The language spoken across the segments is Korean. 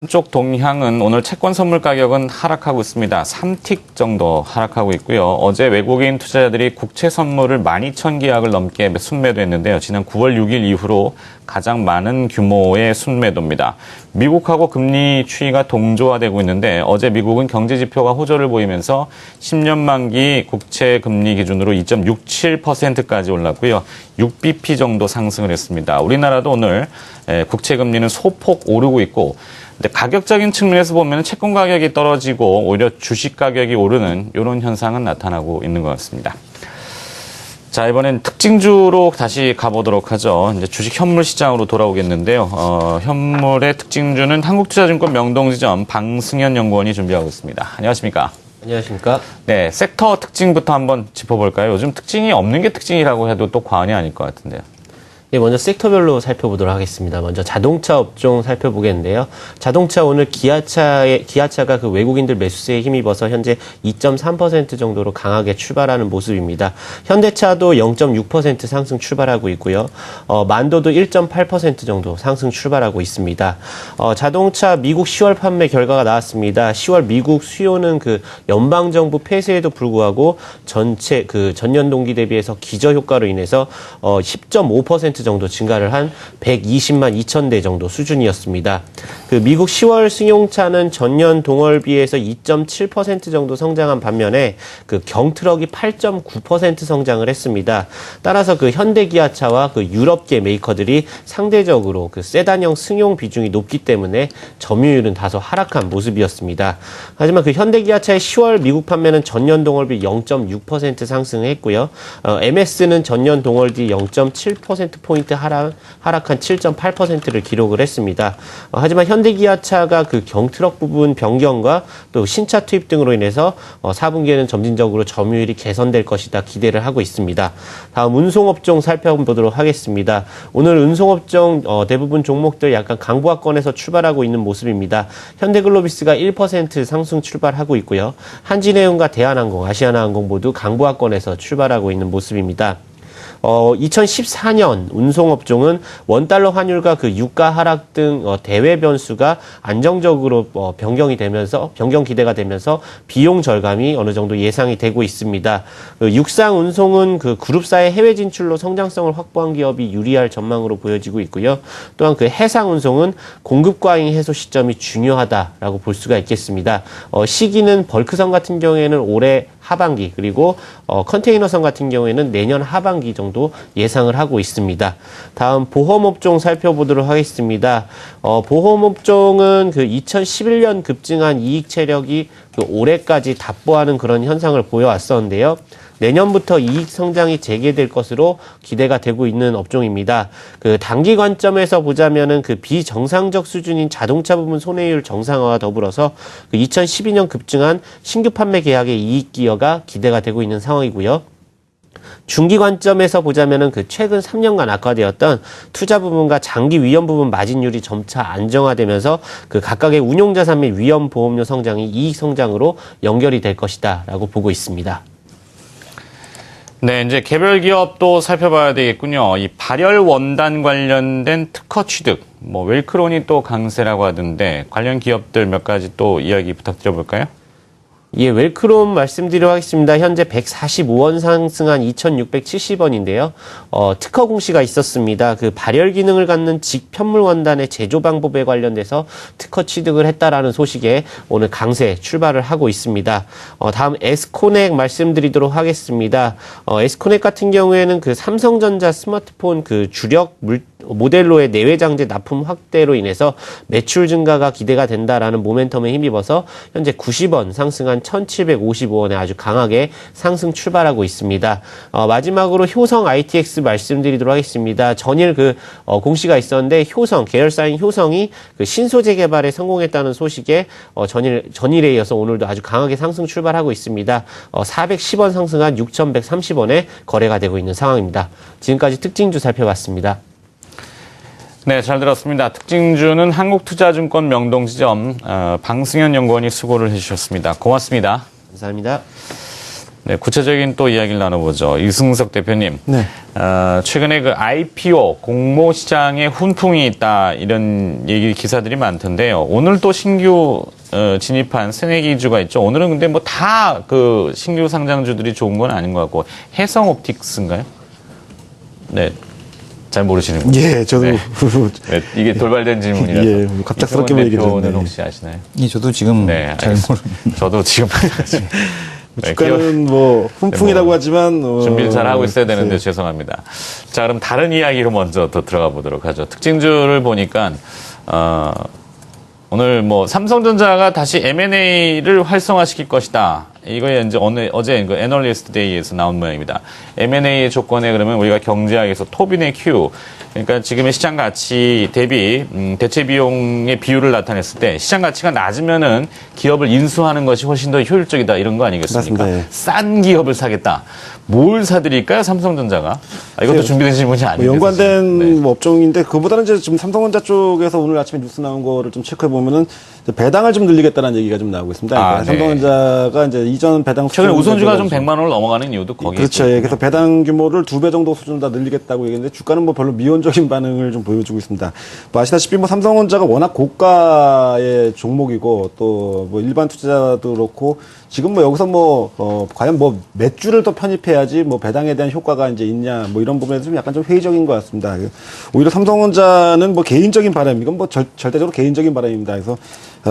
한쪽 동향은 오늘 채권 선물 가격은 하락하고 있습니다. 3틱 정도 하락하고 있고요. 어제 외국인 투자자들이 국채 선물을 12,000계약을 넘게 순매도했는데요. 지난 9월 6일 이후로 가장 많은 규모의 순매도입니다. 미국하고 금리 추이가 동조화되고 있는데 어제 미국은 경제 지표가 호조를 보이면서 10년 만기 국채 금리 기준으로 2.67%까지 올랐고요. 6bp 정도 상승을 했습니다. 우리나라도 오늘 국채 금리는 소폭 오르고 있고 근데 가격적인 측면에서 보면 채권 가격이 떨어지고 오히려 주식 가격이 오르는 이런 현상은 나타나고 있는 것 같습니다. 자, 이번엔 특징주로 다시 가보도록 하죠. 이제 주식 현물 시장으로 돌아오겠는데요. 현물의 특징주는 한국투자증권 명동지점 방승현 연구원이 준비하고 있습니다. 안녕하십니까? 안녕하십니까? 네, 섹터 특징부터 한번 짚어볼까요? 요즘 특징이 없는 게 특징이라고 해도 또 과언이 아닐 것 같은데요. 네, 먼저 섹터별로 살펴보도록 하겠습니다. 먼저 자동차 업종 살펴보겠는데요. 자동차 오늘 기아차가 그 외국인들 매수세에 힘입어서 현재 2.3% 정도로 강하게 출발하는 모습입니다. 현대차도 0.6% 상승 출발하고 있고요. 만도도 1.8% 정도 상승 출발하고 있습니다. 자동차 미국 10월 판매 결과가 나왔습니다. 10월 미국 수요는 그 연방정부 폐쇄에도 불구하고 전년 동기 대비해서 기저 효과로 인해서 10.5% 정도 증가를 한 120만 2천 대 정도 수준이었습니다. 그 미국 10월 승용차는 전년 동월비해서 2.7% 정도 성장한 반면에 그 경트럭이 8.9% 성장을 했습니다. 따라서 그 현대기아차와 그 유럽계 메이커들이 상대적으로 그 세단형 승용 비중이 높기 때문에 점유율은 다소 하락한 모습이었습니다. 하지만 그 현대기아차의 10월 미국 판매는 전년 동월비 0.6% 상승했고요. MS는 전년 동월비 0.7%포인트 하락한 7.8%를 기록을 했습니다. 하지만 현대기아차가 그 경트럭 부분 변경과 또 신차 투입 등으로 인해서 4분기에는 점진적으로 점유율이 개선될 것이다 기대를 하고 있습니다. 다음 운송업종 살펴보도록 하겠습니다. 오늘 운송업종 대부분 종목들 약간 강보합권에서 출발하고 있는 모습입니다. 현대글로비스가 1% 상승 출발하고 있고요. 한진해운과 대한항공, 아시아나항공 모두 강보합권에서 출발하고 있는 모습입니다. 2014년 운송업종은 원달러 환율과 그 유가 하락 등 대외 변수가 안정적으로 변경 기대가 되면서 비용 절감이 어느 정도 예상이 되고 있습니다. 육상 운송은 그 그룹사의 해외 진출로 성장성을 확보한 기업이 유리할 전망으로 보여지고 있고요. 또한 그 해상 운송은 공급 과잉 해소 시점이 중요하다라고 볼 수가 있겠습니다. 시기는 벌크선 같은 경우에는 올해 하반기 그리고 컨테이너선 같은 경우에는 내년 하반기 정도 예상을 하고 있습니다. 다음 보험업종 살펴보도록 하겠습니다. 보험업종은 그 2011년 급증한 이익 체력이 그 올해까지 답보하는 그런 현상을 보여왔었는데요. 내년부터 이익 성장이 재개될 것으로 기대가 되고 있는 업종입니다. 그 단기 관점에서 보자면은 그 비정상적 수준인 자동차 부분 손해율 정상화와 더불어서 그 2012년 급증한 신규 판매 계약의 이익 기여가 기대가 되고 있는 상황이고요. 중기 관점에서 보자면은 그 최근 3년간 악화되었던 투자 부분과 장기 위험 부분 마진율이 점차 안정화되면서 그 각각의 운용자산 및 위험 보험료 성장이 이익 성장으로 연결이 될 것이다라고 보고 있습니다. 네, 이제 개별 기업도 살펴봐야 되겠군요. 이 발열 원단 관련된 특허 취득, 웰크론이 또 강세라고 하던데 관련 기업들 몇 가지 또 이야기 부탁드려볼까요? 예, 웰크롬 말씀드리도록 하겠습니다. 현재 145원 상승한 2,670원인데요. 특허 공시가 있었습니다. 그 발열 기능을 갖는 직편물 원단의 제조 방법에 관련돼서 특허 취득을 했다라는 소식에 오늘 강세 출발을 하고 있습니다. 다음 에스코넥 말씀드리도록 하겠습니다. 에스코넥 같은 경우에는 그 삼성전자 스마트폰 그 주력 모델로의 내외장재 납품 확대로 인해서 매출 증가가 기대가 된다라는 모멘텀에 힘입어서 현재 90원 상승한 1,755원에 아주 강하게 상승 출발하고 있습니다. 마지막으로 효성 ITX 말씀드리도록 하겠습니다. 전일 공시가 있었는데 계열사인 효성이 그 신소재 개발에 성공했다는 소식에 전일에 이어서 오늘도 아주 강하게 상승 출발하고 있습니다. 410원 상승한 6,130원에 거래가 되고 있는 상황입니다. 지금까지 특징주 살펴봤습니다. 네, 잘 들었습니다. 특징주는 한국투자증권 명동지점 방승현 연구원이 수고를 해주셨습니다. 고맙습니다. 감사합니다. 네, 구체적인 또 이야기를 나눠보죠. 이승석 대표님. 네. 최근에 그 IPO 공모 시장에 훈풍이 있다 이런 얘기 기사들이 많던데요. 오늘 또 신규 진입한 새내기주가 있죠. 오늘은 근데 뭐 다 그 신규 상장주들이 좋은 건 아닌 것 같고 해성옵틱스인가요? 네. 잘 모르시는군요. 예, 저도. 네. 네, 이게 돌발된 질문이라서. 예, 갑작스럽게 이승원 얘기 대표는 들었네. 혹시 아시나요? 예, 저도 지금 네, 잘 알겠습니다. 저도 지금 네, 주가는 뭐 훈풍이라고 뭐 하지만 준비를 잘 하고 있어야 되는데 글쎄요. 죄송합니다. 자, 그럼 다른 이야기로 먼저 더 들어가 보도록 하죠. 특징주를 보니까 오늘 뭐 삼성전자가 다시 M&A를 활성화시킬 것이다. 이거에 이제 어제 그 애널리스트 데이에서 나온 모양입니다. M&A의 조건에 그러면 우리가 경제학에서 토빈의 Q, 그러니까 지금의 시장 가치 대비 대체 비용의 비율을 나타냈을 때 시장 가치가 낮으면은 기업을 인수하는 것이 훨씬 더 효율적이다 이런 거 아니겠습니까? 맞습니다. 예. 싼 기업을 사겠다. 뭘 사드릴까요, 삼성전자가? 이것도 준비된 질문이 뭐 아니에요. 연관된 뭐 업종인데 그보다는 이제 지금 삼성전자 쪽에서 오늘 아침에 뉴스 나온 거를 좀 체크해 보면은 배당을 좀 늘리겠다는 얘기가 좀 나오고 있습니다. 아, 그러니까 네. 삼성전자가 이제 이전 배당 최근에 수준을 우선주가 좀 가지고 100만 원을 넘어가는 이유도 거기에 그렇죠. 예. 그래서 배당 규모를 2배 정도 수준 다 늘리겠다고 얘기했는데 주가는 뭐 별로 미온적인 반응을 좀 보여주고 있습니다. 뭐 아시다시피 뭐 삼성전자가 워낙 고가의 종목이고 또 뭐 일반 투자자도 그렇고 지금 뭐 여기서 과연 뭐 몇 주를 더 편입해야지 뭐 배당에 대한 효과가 이제 있냐 뭐 이런 부분에서 좀 약간 좀 회의적인 것 같습니다. 오히려 삼성전자는 뭐 개인적인 바람, 이건 뭐 절대적으로 개인적인 바람입니다. 그래서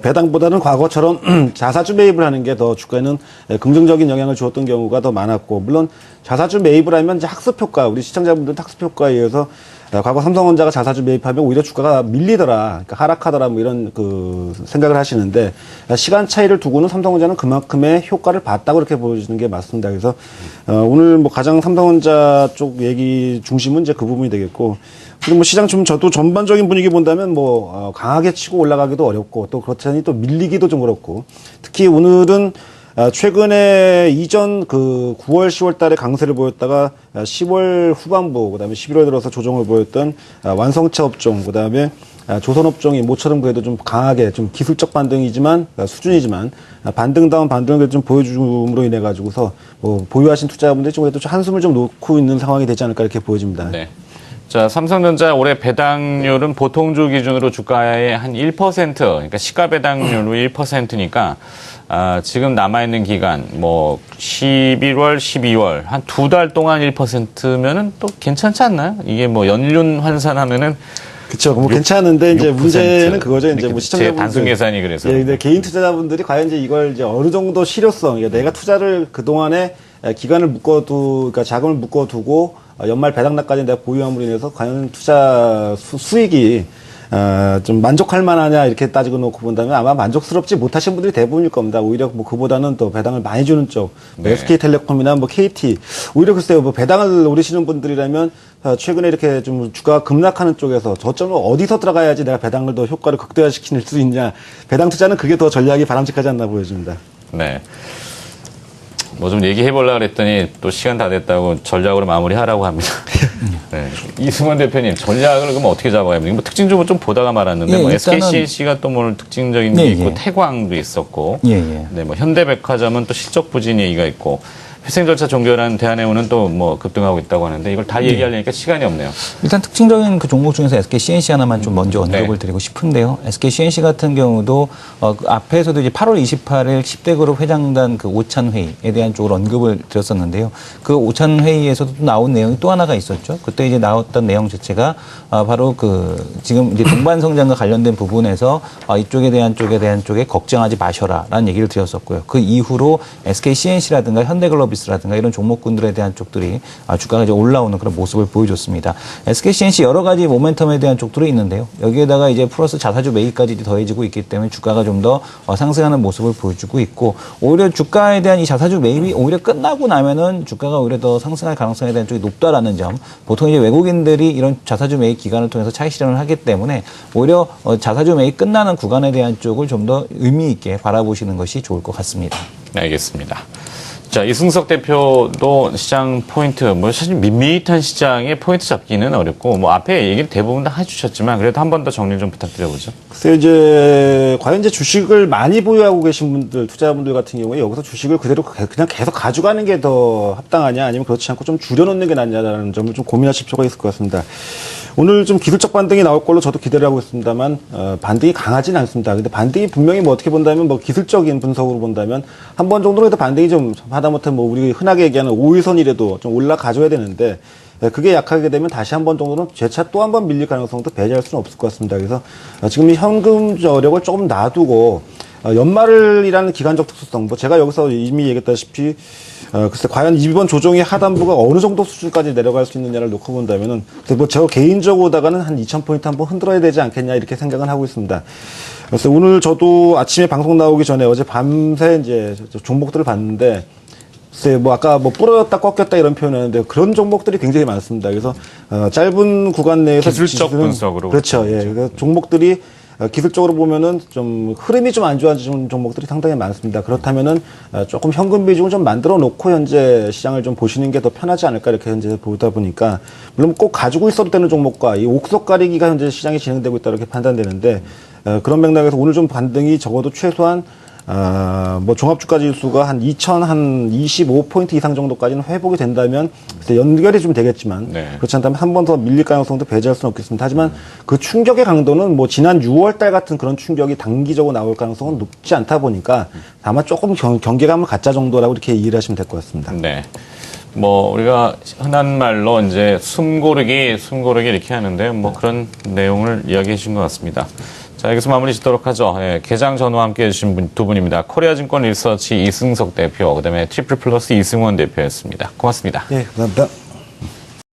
배당보다는 과거처럼 자사주 매입을 하는 게 더 주가에는 긍정적인 영향을 주었던 경우가 더 많았고, 물론 자사주 매입을 하면 이제 학습 효과, 우리 시청자분들 학습 효과에 의해서 과거 삼성전자가 자사주 매입하면 오히려 주가가 밀리더라, 그러니까 하락하더라, 뭐 이런 그 생각을 하시는데, 시간 차이를 두고는 삼성전자는 그만큼의 효과를 봤다고 이렇게 보여지는 게 맞습니다. 그래서 오늘 뭐 가장 삼성전자 쪽 얘기 중심은 이제 그 부분이 되겠고, 그리고 뭐 시장 좀 저도 전반적인 분위기 본다면 뭐 강하게 치고 올라가기도 어렵고 또 그렇지 또 밀리기도 좀 어렵고, 특히 오늘은 최근에 이전 그 9월, 10월 달에 강세를 보였다가 10월 후반부, 그 다음에 11월 들어서 조정을 보였던 완성차 업종, 그 다음에 조선 업종이 모처럼 그래도 좀 강하게 좀 기술적 반등이지만, 수준이지만, 반등다운 반등을 좀 보여줌으로 인해 가지고서 뭐 보유하신 투자자분들이 좀 그래도 좀 한숨을 좀 놓고 있는 상황이 되지 않을까 이렇게 보여집니다. 네. 자, 삼성전자 올해 배당률은 보통주 기준으로 주가의 한 1%, 그러니까 시가 배당률로 1%니까, 지금 남아있는 기간, 뭐, 11월, 12월, 한 2달 동안 1%면은 또 괜찮지 않나요? 이게 뭐, 연륜 환산하면은. 그렇죠. 뭐 괜찮은데 이제 6%. 문제는 그거죠. 이제 뭐 제 시청자분들 단순 계산이 그래서. 예, 근데 개인 투자자분들이 과연 이제 이걸 이제 어느 정도 실효성, 그러니까 내가 투자를 그 동안에 기간을 그러니까 자금을 묶어두고 연말 배당날까지 내가 보유함으로 인해서 과연 투자 수익이 좀 만족할 만하냐 이렇게 따지고 놓고 본다면 아마 만족스럽지 못하신 분들이 대부분일 겁니다. 오히려 뭐 그보다는 또 배당을 많이 주는 쪽, 뭐 네. SK텔레콤이나 뭐 KT, 오히려 글쎄요, 뭐 배당을 노리시는 분들이라면 최근에 이렇게 좀 주가가 급락하는 쪽에서 저점을 어디서 들어가야지 내가 배당을 더 효과를 극대화시킬 수 있냐, 배당 투자는 그게 더 전략이 바람직하지 않나 보여집니다. 네. 뭐 좀 얘기해보려고 그랬더니 또 시간 다 됐다고 전략으로 마무리하라고 합니다. 네. 이승원 대표님, 전략을 그럼 어떻게 잡아야 됩니까? 뭐 특징적으로 좀 보다가 말았는데, 예, 뭐 일단은 SKCNC가 또 뭐 특징적인 게 네, 있고, 예. 태광도 있었고, 예, 예. 네, 뭐 현대백화점은 또 실적 부진 얘기가 있고, 회생 절차 종결한 대한해운은 또 뭐 급등하고 있다고 하는데 이걸 다 얘기하려니까 시간이 없네요. 일단 특징적인 그 종목 중에서 SKCNC 하나만 좀 먼저 언급을 드리고 싶은데요. SKCNC 같은 경우도 그 앞에서도 이제 8월 28일 10대 그룹 회장단 그 오찬 회의에 대한 쪽으로 언급을 드렸었는데요. 그 오찬 회의에서도 또 나온 내용이 또 하나가 있었죠. 그때 이제 나왔던 내용 자체가 바로 그 지금 이제 동반 성장과 관련된 부분에서 이쪽에 대한 쪽에 걱정하지 마셔라라는 얘기를 드렸었고요. 그 이후로 SKCNC라든가 현대글로비스라든가 이런 종목군들에 대한 쪽들이 주가가 이제 올라오는 그런 모습을 보여줬습니다. SKCNC 여러 가지 모멘텀에 대한 쪽들이 있는데요. 여기에다가 이제 플러스 자사주 매입까지 더해지고 있기 때문에 주가가 좀 더 상승하는 모습을 보여주고 있고, 오히려 주가에 대한 이 자사주 매입이 오히려 끝나고 나면은 주가가 오히려 더 상승할 가능성에 대한 쪽이 높다라는 점. 보통 이제 외국인들이 이런 자사주 매입 기간을 통해서 차익 실현을 하기 때문에 오히려 자사주 매입 끝나는 구간에 대한 쪽을 좀 더 의미 있게 바라보시는 것이 좋을 것 같습니다. 네, 알겠습니다. 자, 이승석 대표도 시장 포인트, 뭐 사실 밋밋한 시장에 포인트 잡기는 어렵고, 뭐 앞에 얘기를 대부분 다 해주셨지만 그래도 한 번 더 정리 좀 부탁드려보죠. 글쎄요, 이제, 과연 이제 주식을 많이 보유하고 계신 분들, 투자자분들 같은 경우에 여기서 주식을 그대로 그냥 계속 가져가는 게 더 합당하냐, 아니면 그렇지 않고 좀 줄여놓는 게 낫냐라는 점을 좀 고민하실 필요가 있을 것 같습니다. 오늘 좀 기술적 반등이 나올 걸로 저도 기대를 하고 있습니다만, 반등이 강하진 않습니다. 근데 반등이 분명히 뭐 어떻게 본다면 뭐 기술적인 분석으로 본다면 한 번 정도는 해도 반등이 좀 하다못해 뭐 우리 흔하게 얘기하는 5일선이라도 좀 올라가줘야 되는데, 그게 약하게 되면 다시 한 번 정도는 재차 또 한 번 밀릴 가능성도 배제할 수는 없을 것 같습니다. 그래서 지금 이 현금 저력을 조금 놔두고 연말이라는 기간적 특수성, 뭐 제가 여기서 이미 얘기했다시피 글쎄 과연 이번 조정의 하단부가 어느 정도 수준까지 내려갈 수 있느냐를 놓고 본다면은 뭐 제가 개인적으로다가는 한 2,000포인트 한번 흔들어야 되지 않겠냐 이렇게 생각은 하고 있습니다. 그래서 오늘 저도 아침에 방송 나오기 전에 어제 밤새 이제 종목들을 봤는데 글쎄 뭐 아까 뭐 부러졌다 꺾였다 이런 표현했는데 그런 종목들이 굉장히 많습니다. 그래서 짧은 구간 내에서 기술적 분석으로 그렇죠. 예. 그래서 종목들이 기술적으로 보면은 좀 흐름이 좀 안 좋아지는 종목들이 상당히 많습니다. 그렇다면은 조금 현금 비중을 좀 만들어 놓고 현재 시장을 좀 보시는 게 더 편하지 않을까 이렇게 현재 보다 보니까 물론 꼭 가지고 있어도 되는 종목과 이 옥석 가리기가 현재 시장이 진행되고 있다 이렇게 판단되는데 그런 맥락에서 오늘 좀 반등이 적어도 최소한 뭐 종합주가 지수가 한 2,025포인트 이상 정도까지는 회복이 된다면 연결이 좀 되겠지만 네. 그렇지 않다면 한 번 더 밀릴 가능성도 배제할 수는 없겠습니다. 하지만 그 충격의 강도는 뭐 지난 6월 달 같은 그런 충격이 단기적으로 나올 가능성은 높지 않다 보니까 다만 조금 경계감을 갖자 정도라고 이렇게 이해를 하시면 될 것 같습니다. 네. 뭐 우리가 흔한 말로 이제 숨고르기 이렇게 하는데 뭐 그런 내용을 이야기해 주신 것 같습니다. 자, 여기서 마무리 짓도록 하죠. 예, 개장 전후와 함께 해주신 두 분입니다. 코리아증권 리서치 이승석 대표, 그다음에 트리플 플러스 이승원 대표였습니다. 고맙습니다. 예, 감사합니다.